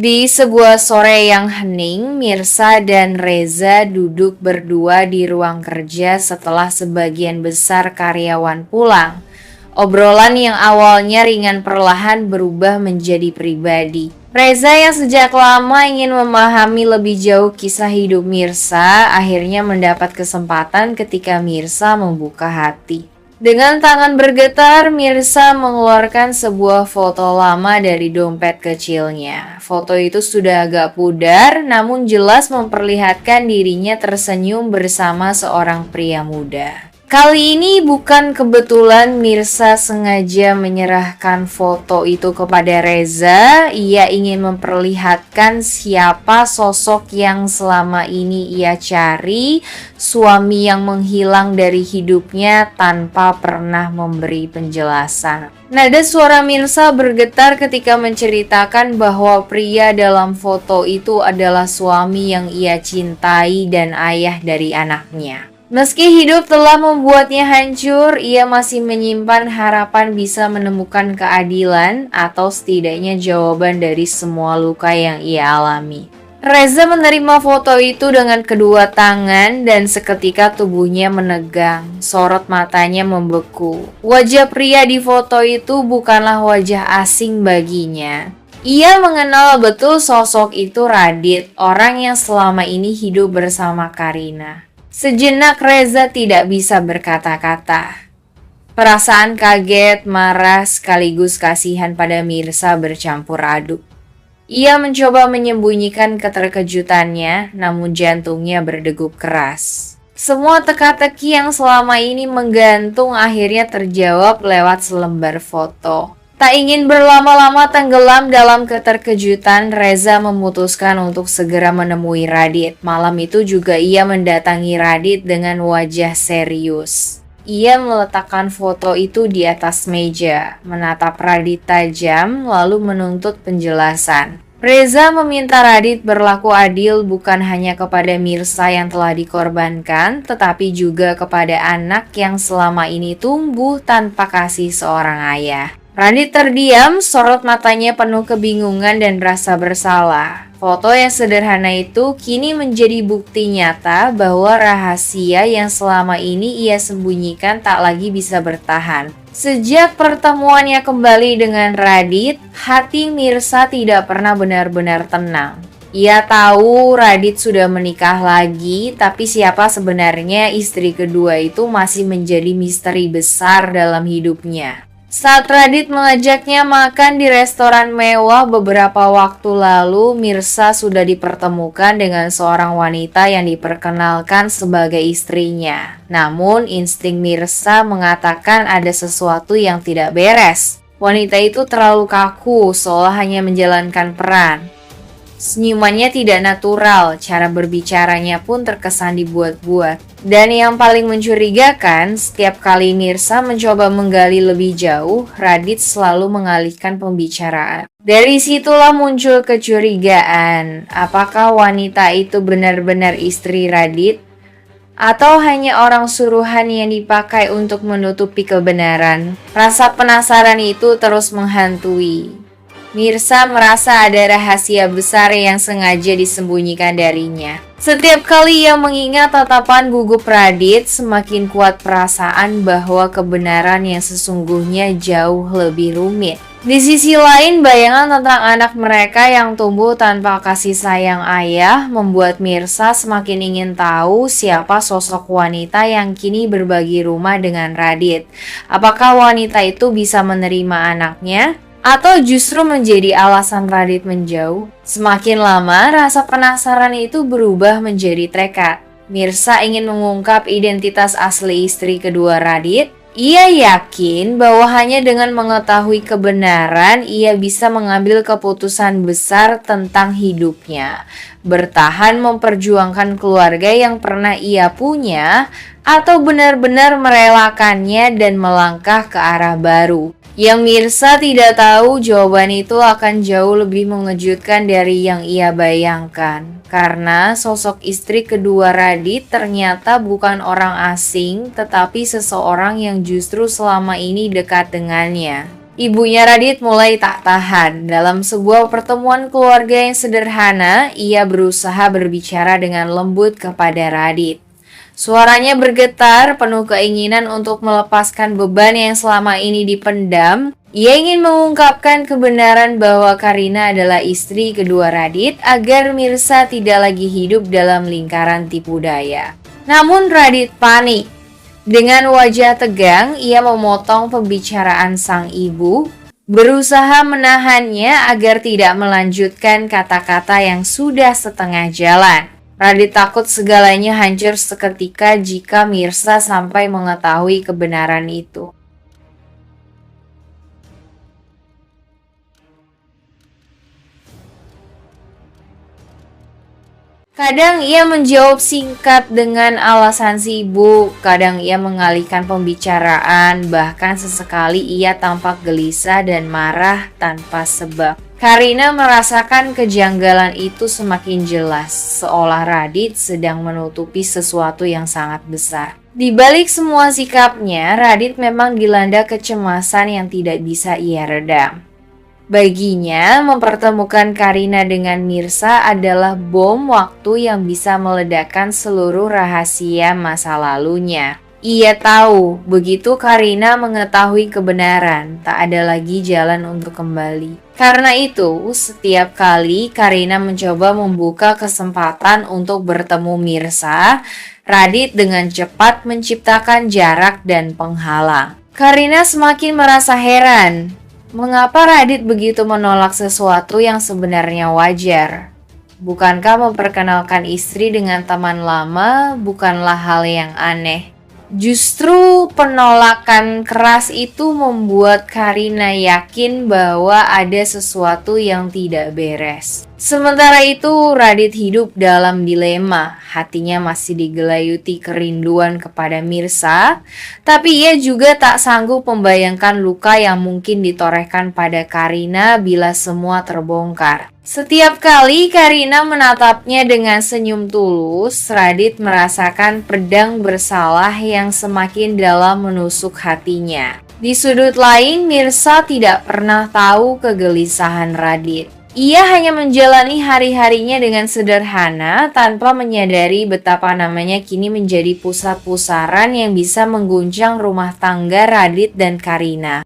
Di sebuah sore yang hening, Mirsa dan Reza duduk berdua di ruang kerja setelah sebagian besar karyawan pulang. Obrolan yang awalnya ringan perlahan berubah menjadi pribadi. Reza yang sejak lama ingin memahami lebih jauh kisah hidup Mirsa, akhirnya mendapat kesempatan ketika Mirsa membuka hati. Dengan tangan bergetar, Mirsa mengeluarkan sebuah foto lama dari dompet kecilnya. Foto itu sudah agak pudar, namun jelas memperlihatkan dirinya tersenyum bersama seorang pria muda. Kali ini bukan kebetulan Mirsa sengaja menyerahkan foto itu kepada Reza. Ia ingin memperlihatkan siapa sosok yang selama ini ia cari, suami yang menghilang dari hidupnya tanpa pernah memberi penjelasan. Nada suara Mirsa bergetar ketika menceritakan bahwa pria dalam foto itu adalah suami yang ia cintai dan ayah dari anaknya. Meski hidup telah membuatnya hancur, ia masih menyimpan harapan bisa menemukan keadilan atau setidaknya jawaban dari semua luka yang ia alami. Reza menerima foto itu dengan kedua tangan dan seketika tubuhnya menegang, sorot matanya membeku. Wajah pria di foto itu bukanlah wajah asing baginya. Ia mengenal betul sosok itu Radit, orang yang selama ini hidup bersama Karina. Sejenak Reza tidak bisa berkata-kata. Perasaan kaget, marah, sekaligus kasihan pada Mirsa bercampur aduk. Ia mencoba menyembunyikan keterkejutannya, namun jantungnya berdegup keras. Semua teka-teki yang selama ini menggantung akhirnya terjawab lewat selembar foto. Tak ingin berlama-lama tenggelam dalam keterkejutan, Reza memutuskan untuk segera menemui Radit. Malam itu juga ia mendatangi Radit dengan wajah serius. Ia meletakkan foto itu di atas meja, menatap Radit tajam, lalu menuntut penjelasan. Reza meminta Radit berlaku adil bukan hanya kepada Mirsa yang telah dikorbankan, tetapi juga kepada anak yang selama ini tumbuh tanpa kasih seorang ayah. Radit terdiam, sorot matanya penuh kebingungan dan rasa bersalah. Foto yang sederhana itu kini menjadi bukti nyata bahwa rahasia yang selama ini ia sembunyikan tak lagi bisa bertahan. Sejak pertemuannya kembali dengan Radit, hati Mirsa tidak pernah benar-benar tenang. Ia tahu Radit sudah menikah lagi, tapi siapa sebenarnya istri kedua itu masih menjadi misteri besar dalam hidupnya. Saat Radit mengajaknya makan di restoran mewah beberapa waktu lalu, Mirsa sudah dipertemukan dengan seorang wanita yang diperkenalkan sebagai istrinya. Namun, insting Mirsa mengatakan ada sesuatu yang tidak beres. Wanita itu terlalu kaku, seolah hanya menjalankan peran. Senyumannya tidak natural, cara berbicaranya pun terkesan dibuat-buat. Dan yang paling mencurigakan, setiap kali Mirsa mencoba menggali lebih jauh, Radit selalu mengalihkan pembicaraan. Dari situlah muncul kecurigaan, apakah wanita itu benar-benar istri Radit? Atau hanya orang suruhan yang dipakai untuk menutupi kebenaran? Rasa penasaran itu terus menghantui. Mirsa merasa ada rahasia besar yang sengaja disembunyikan darinya. Setiap kali ia mengingat tatapan gugup Radit, semakin kuat perasaan bahwa kebenaran yang sesungguhnya jauh lebih rumit. Di sisi lain, bayangan tentang anak mereka yang tumbuh tanpa kasih sayang ayah membuat Mirsa semakin ingin tahu siapa sosok wanita yang kini berbagi rumah dengan Radit. Apakah wanita itu bisa menerima anaknya? Atau justru menjadi alasan Radit menjauh? Semakin lama, rasa penasaran itu berubah menjadi tekad. Mirsa ingin mengungkap identitas asli istri kedua Radit. Ia yakin bahwa hanya dengan mengetahui kebenaran, ia bisa mengambil keputusan besar tentang hidupnya. Bertahan memperjuangkan keluarga yang pernah ia punya, atau benar-benar merelakannya dan melangkah ke arah baru. Yang Mirsa tidak tahu, jawaban itu akan jauh lebih mengejutkan dari yang ia bayangkan. Karena sosok istri kedua Radit ternyata bukan orang asing, tetapi seseorang yang justru selama ini dekat dengannya. Ibunya Radit mulai tak tahan. Dalam sebuah pertemuan keluarga yang sederhana, ia berusaha berbicara dengan lembut kepada Radit. Suaranya bergetar, penuh keinginan untuk melepaskan beban yang selama ini dipendam. Ia ingin mengungkapkan kebenaran bahwa Karina adalah istri kedua Radit agar Mirsa tidak lagi hidup dalam lingkaran tipu daya. Namun Radit panik. Dengan wajah tegang, ia memotong pembicaraan sang ibu, berusaha menahannya agar tidak melanjutkan kata-kata yang sudah setengah jalan. Radit takut segalanya hancur seketika jika Mirsa sampai mengetahui kebenaran itu. Kadang ia menjawab singkat dengan alasan sibuk, kadang ia mengalihkan pembicaraan, bahkan sesekali ia tampak gelisah dan marah tanpa sebab. Karina merasakan kejanggalan itu semakin jelas, seolah Radit sedang menutupi sesuatu yang sangat besar. Di balik semua sikapnya, Radit memang dilanda kecemasan yang tidak bisa ia redam. Baginya, mempertemukan Karina dengan Mirsa adalah bom waktu yang bisa meledakkan seluruh rahasia masa lalunya. Ia tahu, begitu Karina mengetahui kebenaran, tak ada lagi jalan untuk kembali. Karena itu, setiap kali Karina mencoba membuka kesempatan untuk bertemu Mirsa, Radit dengan cepat menciptakan jarak dan penghalang. Karina semakin merasa heran. Mengapa Radit begitu menolak sesuatu yang sebenarnya wajar? Bukankah memperkenalkan istri dengan teman lama bukanlah hal yang aneh? Justru penolakan keras itu membuat Karina yakin bahwa ada sesuatu yang tidak beres. Sementara itu, Radit hidup dalam dilema. Hatinya masih digelayuti kerinduan kepada Mirsa, tapi ia juga tak sanggup membayangkan luka yang mungkin ditorehkan pada Karina bila semua terbongkar. Setiap kali Karina menatapnya dengan senyum tulus, Radit merasakan pedang bersalah yang semakin dalam menusuk hatinya. Di sudut lain, Mirsa tidak pernah tahu kegelisahan Radit. Ia hanya menjalani hari-harinya dengan sederhana tanpa menyadari betapa namanya kini menjadi pusat pusaran yang bisa mengguncang rumah tangga Radit dan Karina.